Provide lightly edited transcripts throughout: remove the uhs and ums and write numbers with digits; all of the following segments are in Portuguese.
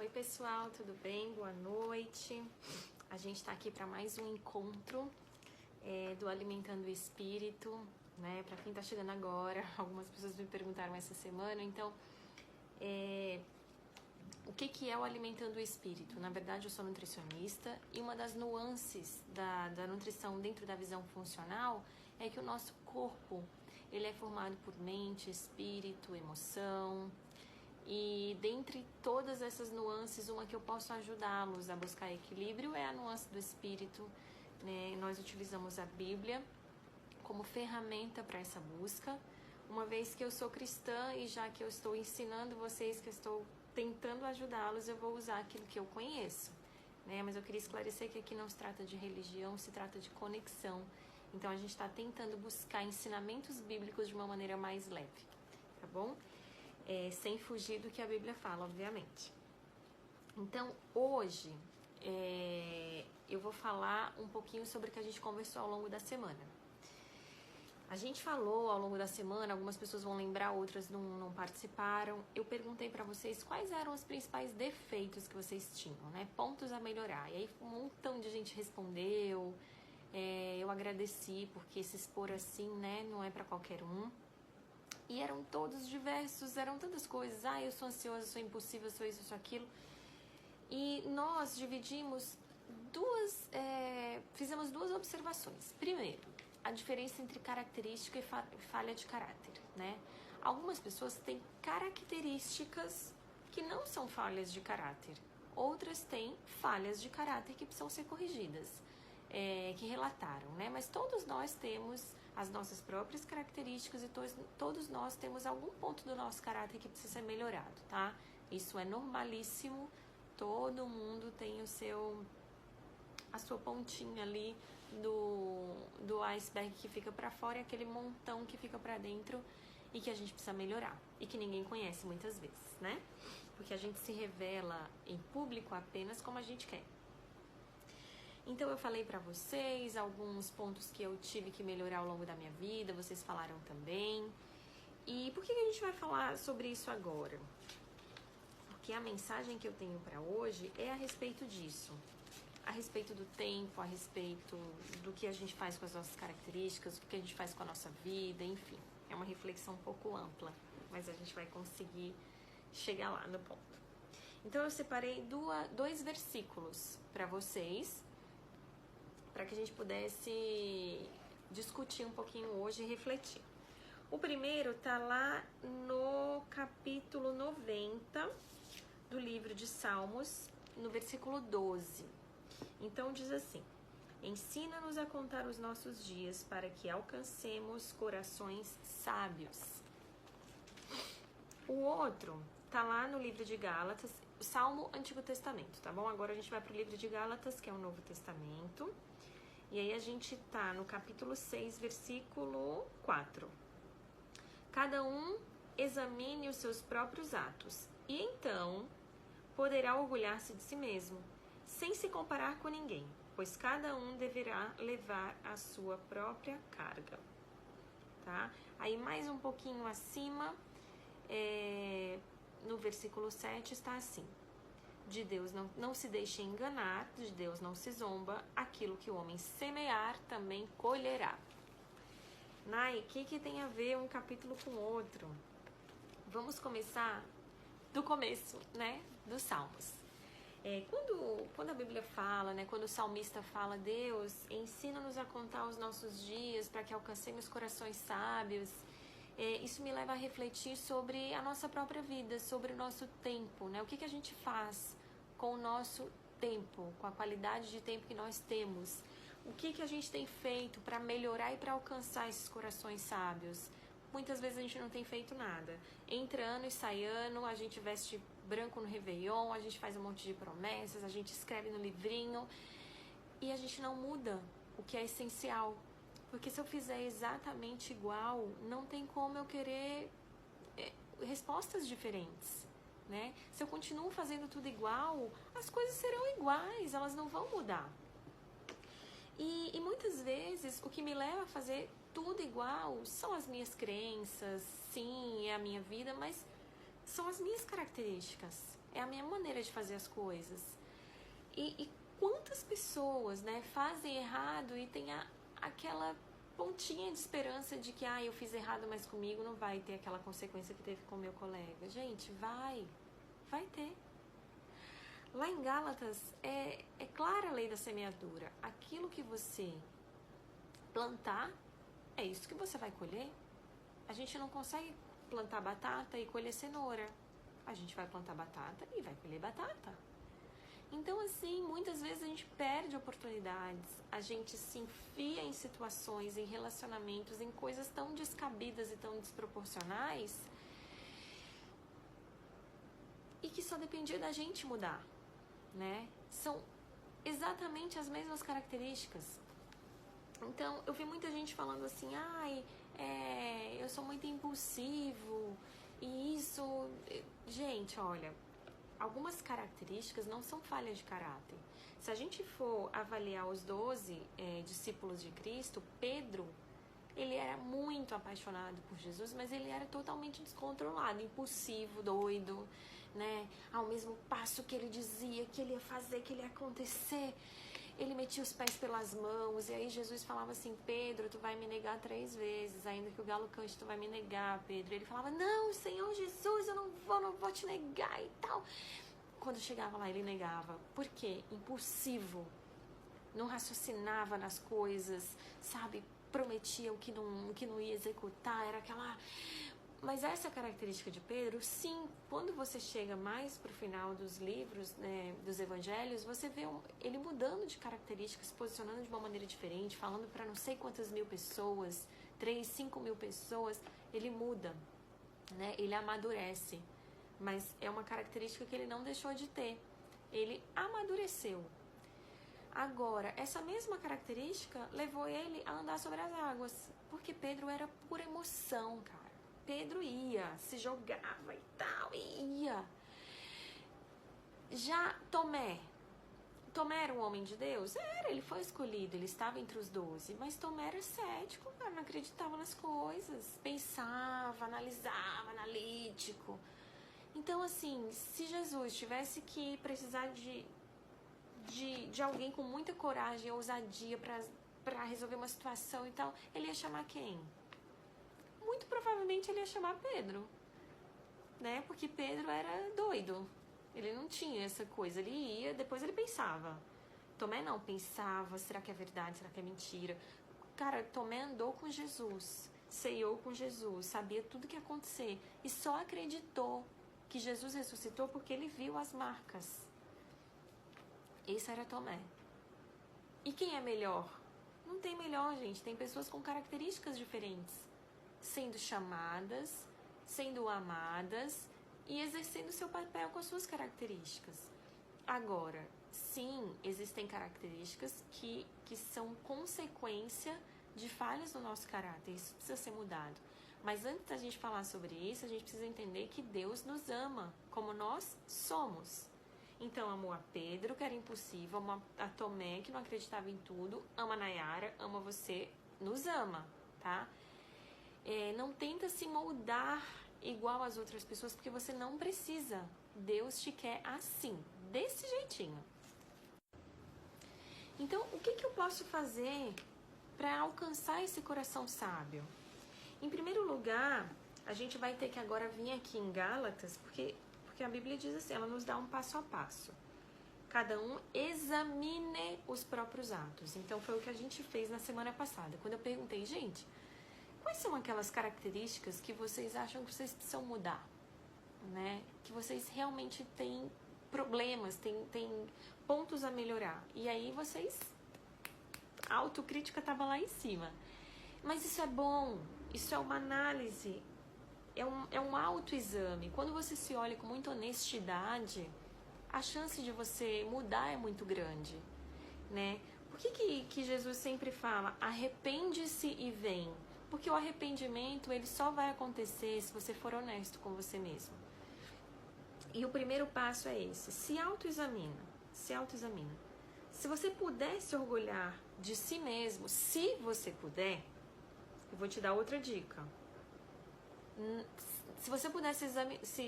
Oi pessoal, tudo bem? Boa noite. A gente está aqui para mais um encontro do Alimentando o Espírito, né? Para quem está chegando agora, algumas pessoas me perguntaram essa semana, então o que é o Alimentando o Espírito? Na verdade, eu sou nutricionista e uma das nuances da nutrição dentro da visão funcional é que o nosso corpo ele é formado por mente, espírito, emoção. E dentre todas essas nuances, uma que eu posso ajudá-los a buscar equilíbrio é a nuance do espírito, né? Nós utilizamos a Bíblia como ferramenta para essa busca, uma vez que eu sou cristã e já que eu estou ensinando vocês, que eu estou tentando ajudá-los, eu vou usar aquilo que eu conheço, né? Mas eu queria esclarecer que aqui não se trata de religião, se trata de conexão. Então a gente está tentando buscar ensinamentos bíblicos de uma maneira mais leve, tá bom? Sem fugir do que a Bíblia fala, obviamente. Então, hoje, eu vou falar um pouquinho sobre o que a gente conversou ao longo da semana. A gente falou ao longo da semana, algumas pessoas vão lembrar, outras não participaram. Eu perguntei para vocês quais eram os principais defeitos que vocês tinham, né? Pontos a melhorar. E aí um montão de gente respondeu. Eu agradeci, porque se expor assim, né, não é para qualquer um. E eram todos diversos, eram tantas coisas. Eu sou ansiosa, sou impulsiva, sou isso, sou aquilo. E nós dividimos fizemos duas observações. Primeiro, a diferença entre característica e falha de caráter, né? Algumas pessoas têm características que não são falhas de caráter. Outras têm falhas de caráter que precisam ser corrigidas, que relataram, né? Mas todos nós temos as nossas próprias características e todos nós temos algum ponto do nosso caráter que precisa ser melhorado, tá? Isso é normalíssimo, todo mundo tem a sua pontinha ali do iceberg que fica pra fora e aquele montão que fica pra dentro e que a gente precisa melhorar e que ninguém conhece muitas vezes, né? Porque a gente se revela em público apenas como a gente quer. Então eu falei pra vocês alguns pontos que eu tive que melhorar ao longo da minha vida, vocês falaram também. E por que a gente vai falar sobre isso agora? Porque a mensagem que eu tenho pra hoje é a respeito disso. A respeito do tempo, a respeito do que a gente faz com as nossas características, do que a gente faz com a nossa vida, enfim. É uma reflexão um pouco ampla, mas a gente vai conseguir chegar lá no ponto. Então eu separei dois versículos pra vocês, para que a gente pudesse discutir um pouquinho hoje e refletir. O primeiro tá lá no capítulo 90 do livro de Salmos, no versículo 12. Então diz assim: ensina-nos a contar os nossos dias para que alcancemos corações sábios. O outro tá lá no livro de Gálatas, Salmo Antigo Testamento, tá bom? Agora a gente vai pro livro de Gálatas, que é o Novo Testamento. E aí a gente tá no capítulo 6, versículo 4. Cada um examine os seus próprios atos, e então poderá orgulhar-se de si mesmo, sem se comparar com ninguém, pois cada um deverá levar a sua própria carga. Tá? Aí mais um pouquinho acima, no versículo 7 está assim: de Deus não se deixe enganar, de Deus não se zomba, aquilo que o homem semear também colherá. Nai, o que tem a ver um capítulo com o outro? Vamos começar do começo, né, dos Salmos. Quando a Bíblia fala, né, quando o salmista fala, Deus, ensina-nos a contar os nossos dias para que alcancemos corações sábios, isso me leva a refletir sobre a nossa própria vida, sobre o nosso tempo, né? O que a gente faz com o nosso tempo, com a qualidade de tempo que nós temos. O que a gente tem feito para melhorar e para alcançar esses corações sábios? Muitas vezes a gente não tem feito nada. Entra ano e sai ano, a gente veste branco no Réveillon, a gente faz um monte de promessas, a gente escreve no livrinho e a gente não muda o que é essencial. Porque se eu fizer exatamente igual, não tem como eu querer respostas diferentes, né? Se eu continuo fazendo tudo igual, as coisas serão iguais, elas não vão mudar. E muitas vezes o que me leva a fazer tudo igual são as minhas crenças, sim, é a minha vida, mas são as minhas características, é a minha maneira de fazer as coisas. E quantas pessoas, né, fazem errado e tem aquela pontinha de esperança de que eu fiz errado, mas comigo não vai ter aquela consequência que teve com o meu colega. Gente, vai ter. Lá em Gálatas é clara a lei da semeadura. Aquilo que você plantar, é isso que você vai colher. A gente não consegue plantar batata e colher cenoura. A gente vai plantar batata e vai colher batata. Então, assim, muitas vezes a gente perde oportunidades, a gente se enfia em situações, em relacionamentos, em coisas tão descabidas e tão desproporcionais e que só dependia da gente mudar, né? São exatamente as mesmas características. Então, eu vi muita gente falando assim, eu sou muito impulsivo e isso... Gente, olha... Algumas características não são falhas de caráter. Se a gente for avaliar os 12 discípulos de Cristo, Pedro, ele era muito apaixonado por Jesus, mas ele era totalmente descontrolado, impulsivo, doido, né? Ao mesmo passo que ele dizia que ele ia fazer, que ele ia acontecer, ele metia os pés pelas mãos, e aí Jesus falava assim, Pedro, tu vai me negar 3 vezes, ainda que o galo cante, tu vai me negar, Pedro. Ele falava, não, Senhor Jesus, eu não vou te negar e tal. Quando chegava lá, ele negava. Por quê? Impulsivo. Não raciocinava nas coisas, sabe? Prometia o que não ia executar, era aquela... Mas essa característica de Pedro, sim, quando você chega mais pro final dos livros, né, dos evangelhos, você vê ele mudando de características, se posicionando de uma maneira diferente, falando para não sei quantas mil pessoas, 3, 5 mil pessoas, ele muda, né, ele amadurece. Mas é uma característica que ele não deixou de ter, ele amadureceu. Agora, essa mesma característica levou ele a andar sobre as águas, porque Pedro era pura emoção, cara. Pedro ia, se jogava e tal, e ia. Já Tomé era um homem de Deus? Era, ele foi escolhido, ele estava entre os 12, mas Tomé era cético, cara, não acreditava nas coisas, pensava, analisava, analítico. Então, assim, se Jesus tivesse que precisar de alguém com muita coragem e ousadia para resolver uma situação e tal, ele ia chamar quem? Muito provavelmente ele ia chamar Pedro, né? Porque Pedro era doido, ele não tinha essa coisa, ele ia, depois ele pensava. Tomé não, pensava, será que é verdade, será que é mentira? Cara, Tomé andou com Jesus, ceiou com Jesus, sabia tudo que ia acontecer e só acreditou que Jesus ressuscitou porque ele viu as marcas. Esse era Tomé. E quem é melhor? Não tem melhor, gente, tem pessoas com características diferentes, sendo chamadas, sendo amadas e exercendo seu papel com as suas características. Agora, sim, existem características que são consequência de falhas no nosso caráter, isso precisa ser mudado. Mas antes da gente falar sobre isso, a gente precisa entender que Deus nos ama como nós somos. Então, amou a Pedro, que era impulsivo, amou a Tomé, que não acreditava em tudo, ama a Nayara, ama você, nos ama, tá? Não tenta se moldar igual às outras pessoas, porque você não precisa. Deus te quer assim, desse jeitinho. Então, o que eu posso fazer para alcançar esse coração sábio? Em primeiro lugar, a gente vai ter que agora vir aqui em Gálatas, porque a Bíblia diz assim, ela nos dá um passo a passo. Cada um examine os próprios atos. Então, foi o que a gente fez na semana passada. Quando eu perguntei, gente, quais são aquelas características que vocês acham que vocês precisam mudar? Né? Que vocês realmente têm problemas, têm pontos a melhorar. E aí vocês... A autocrítica estava lá em cima. Mas isso é bom, isso é uma análise, é um autoexame. Quando você se olha com muita honestidade, a chance de você mudar é muito grande, né? Por que Jesus sempre fala, arrepende-se e vem? Porque o arrependimento, ele só vai acontecer se você for honesto com você mesmo. E o primeiro passo é esse, se autoexamina. Se você puder se orgulhar de si mesmo, se você puder, eu vou te dar outra dica. se você pudesse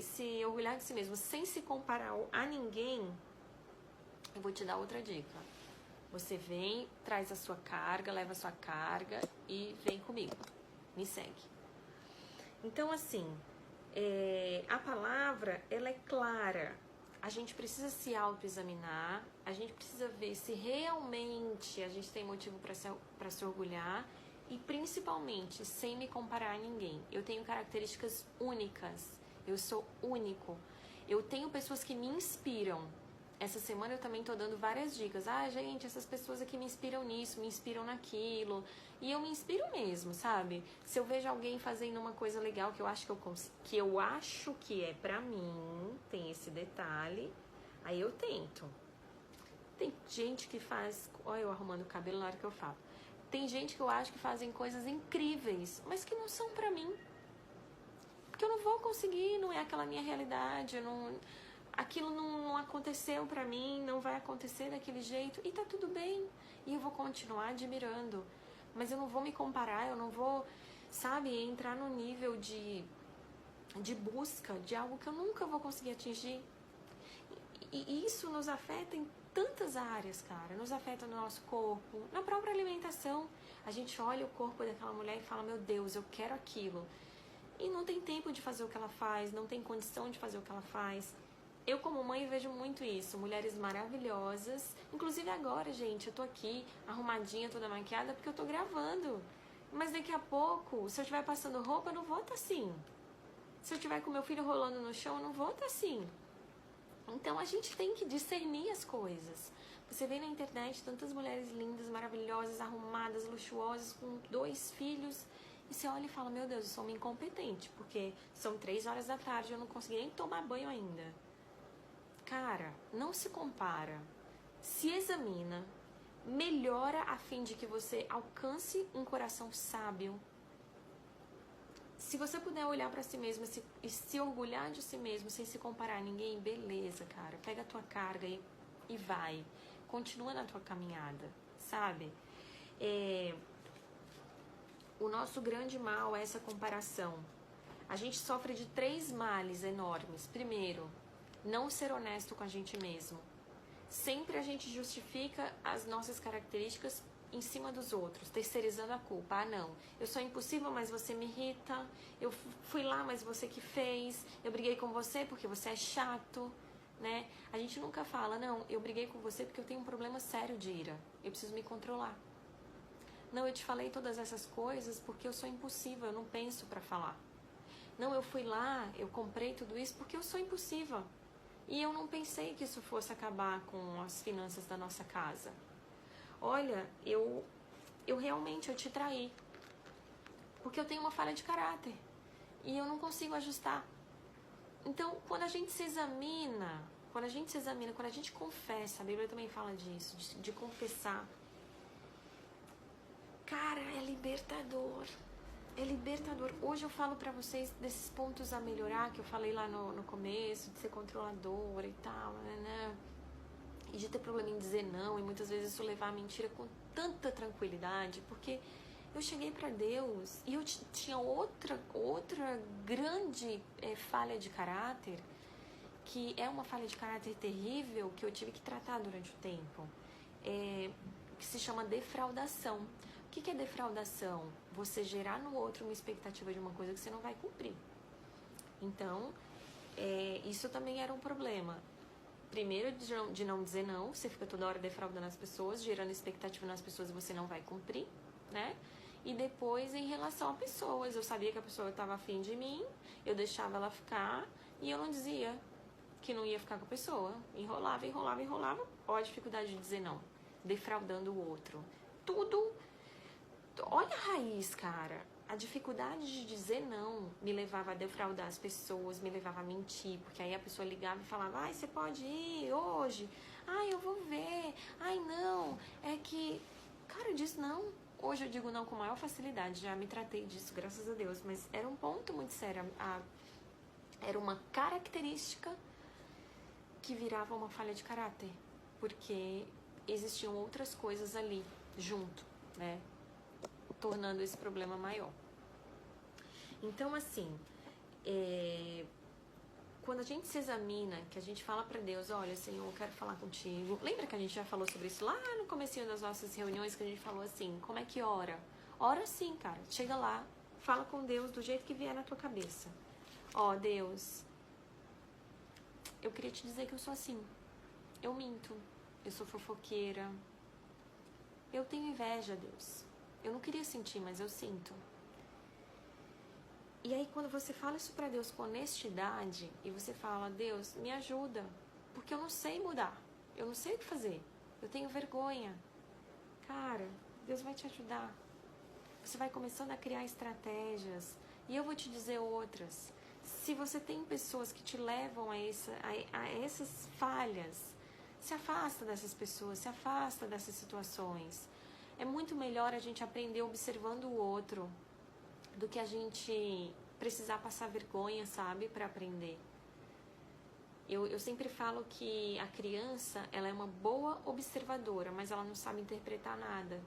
se orgulhar de si mesmo sem se comparar a ninguém, eu vou te dar outra dica. Você vem, traz a sua carga, leva a sua carga e vem comigo. Me segue. Então, assim, a palavra, ela é clara. A gente precisa se autoexaminar, a gente precisa ver se realmente a gente tem motivo para se orgulhar e, principalmente, sem me comparar a ninguém. Eu tenho características únicas, eu sou único. Eu tenho pessoas que me inspiram. Essa semana eu também tô dando várias dicas. Gente, essas pessoas aqui me inspiram nisso, me inspiram naquilo. E eu me inspiro mesmo, sabe? Se eu vejo alguém fazendo uma coisa legal que eu acho que eu acho que é pra mim, tem esse detalhe, aí eu tento. Tem gente que faz... Olha eu arrumando o cabelo na hora que eu falo. Tem gente que eu acho que fazem coisas incríveis, mas que não são pra mim. Porque eu não vou conseguir, não é aquela minha realidade, aquilo não aconteceu pra mim, não vai acontecer daquele jeito, e tá tudo bem. E eu vou continuar admirando. Mas eu não vou me comparar, eu não vou, sabe, entrar no nível de busca de algo que eu nunca vou conseguir atingir. E isso nos afeta em tantas áreas, cara. Nos afeta no nosso corpo, na própria alimentação. A gente olha o corpo daquela mulher e fala, meu Deus, eu quero aquilo. E não tem tempo de fazer o que ela faz, não tem condição de fazer o que ela faz. Eu, como mãe, vejo muito isso. Mulheres maravilhosas. Inclusive agora, gente, eu tô aqui arrumadinha, toda maquiada, porque eu tô gravando. Mas daqui a pouco, se eu estiver passando roupa, eu não vou estar assim. Se eu estiver com meu filho rolando no chão, eu não vou estar assim. Então, a gente tem que discernir as coisas. Você vê na internet tantas mulheres lindas, maravilhosas, arrumadas, luxuosas, com 2 filhos. E você olha e fala, meu Deus, eu sou uma incompetente. Porque são 3 horas da tarde e eu não consegui nem tomar banho ainda. Cara, não se compara, se examina, melhora a fim de que você alcance um coração sábio. Se você puder olhar pra si mesmo e se orgulhar de si mesmo sem se comparar a ninguém, beleza, cara. Pega a tua carga e vai. Continua na tua caminhada, sabe? O nosso grande mal é essa comparação. A gente sofre de 3 males enormes. Primeiro, não ser honesto com a gente mesmo. Sempre a gente justifica as nossas características em cima dos outros, terceirizando a culpa. Não, eu sou impossível, mas você me irrita. Eu fui lá, mas você que fez. Eu briguei com você porque você é chato, né? A gente nunca fala, não, eu briguei com você porque eu tenho um problema sério de ira. Eu preciso me controlar. Não, eu te falei todas essas coisas porque eu sou impossível, eu não penso pra falar. Não, eu fui lá, eu comprei tudo isso porque eu sou impossível. E eu não pensei que isso fosse acabar com as finanças da nossa casa. Olha, eu realmente eu te traí. Porque eu tenho uma falha de caráter. E eu não consigo ajustar. Então, quando a gente se examina, quando a gente confessa, a Bíblia também fala disso, de confessar. Cara, é libertador. É libertador. Hoje eu falo pra vocês desses pontos a melhorar, que eu falei lá no começo, de ser controladora e tal, né? E de ter problema em dizer não, e muitas vezes isso levar a mentira com tanta tranquilidade, porque eu cheguei pra Deus e eu tinha outra grande falha de caráter, que é uma falha de caráter terrível, que eu tive que tratar durante o tempo, que se chama defraudação. O que é defraudação? Você gerar no outro uma expectativa de uma coisa que você não vai cumprir. Então, isso também era um problema. Primeiro, de não dizer não, você fica toda hora defraudando as pessoas, gerando expectativa nas pessoas e você não vai cumprir, né? E depois, em relação a pessoas, eu sabia que a pessoa estava afim de mim, eu deixava ela ficar e eu não dizia que não ia ficar com a pessoa. Enrolava. Olha a dificuldade de dizer não, defraudando o outro. Tudo... Olha a raiz, cara. A dificuldade de dizer não me levava a defraudar as pessoas, me levava a mentir, porque aí a pessoa ligava e falava, ai, você pode ir hoje? Ai, eu vou ver. Ai, não, é que... Cara, eu disse não. Hoje eu digo não com maior facilidade, já me tratei disso, graças a Deus, mas era um ponto muito sério. Era uma característica que virava uma falha de caráter, porque existiam outras coisas ali, junto, né? Tornando esse problema maior. Então, assim, Quando a gente se examina, que a gente fala pra Deus, olha, Senhor, eu quero falar contigo. Lembra que a gente já falou sobre isso lá no comecinho das nossas reuniões, que a gente falou assim, como é que ora? Ora sim, cara. Chega lá, fala com Deus do jeito que vier na tua cabeça. Ó, Deus, eu queria te dizer que eu sou assim. Eu minto, eu sou fofoqueira. Eu tenho inveja, Deus. Eu não queria sentir, mas eu sinto. E aí quando você fala isso pra Deus com honestidade, e você fala, Deus, me ajuda, porque eu não sei mudar, eu não sei o que fazer, eu tenho vergonha. Cara, Deus vai te ajudar. Você vai começando a criar estratégias, e eu vou te dizer outras. Se você tem pessoas que te levam a essas falhas, se afasta dessas pessoas, se afasta dessas situações. É muito melhor a gente aprender observando o outro, do que a gente precisar passar vergonha, sabe, para aprender. Eu sempre falo que a criança, ela é uma boa observadora, mas ela não sabe interpretar nada.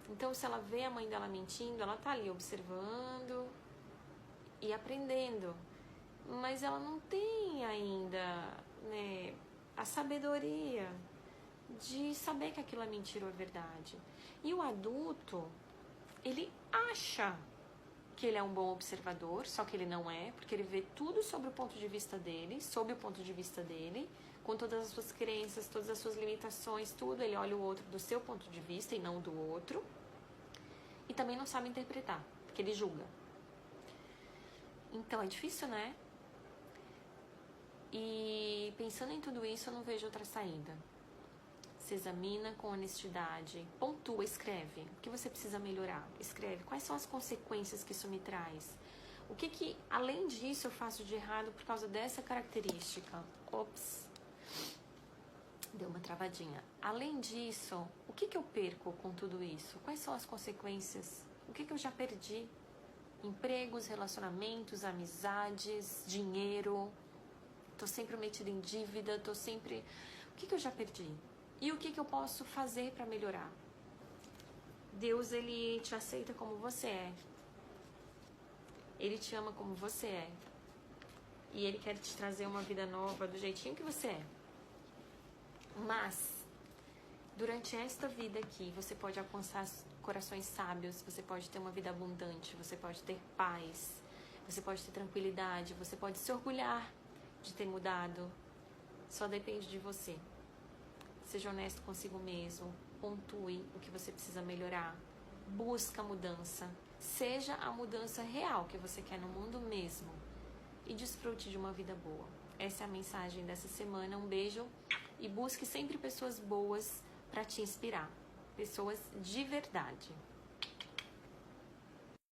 Então, se ela vê a mãe dela mentindo, ela tá ali observando e aprendendo. Mas ela não tem ainda, né, a sabedoria de saber que aquilo é mentira ou é verdade. E o adulto, ele acha que ele é um bom observador, só que ele não é, porque ele vê tudo sobre o ponto de vista dele, sob o ponto de vista dele, com todas as suas crenças, todas as suas limitações, tudo, ele olha o outro do seu ponto de vista e não do outro, e também não sabe interpretar, porque ele julga. Então é difícil, né? E pensando em tudo isso, eu não vejo outra saída. Se examina com honestidade, pontua, escreve o que você precisa melhorar, escreve quais são as consequências que isso me traz, o que além disso eu faço de errado por causa dessa característica. Ops, deu uma travadinha. Além disso, o que eu perco com tudo isso? Quais são as consequências? O que eu já perdi? Empregos, relacionamentos, amizades, dinheiro, tô sempre metida em dívida, tô sempre... O que eu já perdi? E o que eu posso fazer para melhorar? Deus, ele te aceita como você é. Ele te ama como você é. E ele quer te trazer uma vida nova do jeitinho que você é. Mas, durante esta vida aqui, você pode alcançar corações sábios, você pode ter uma vida abundante, você pode ter paz, você pode ter tranquilidade, você pode se orgulhar de ter mudado. Só depende de você. Seja honesto consigo mesmo, pontue o que você precisa melhorar, busca a mudança, seja a mudança real que você quer no mundo mesmo e desfrute de uma vida boa. Essa é a mensagem dessa semana, um beijo e busque sempre pessoas boas para te inspirar, pessoas de verdade.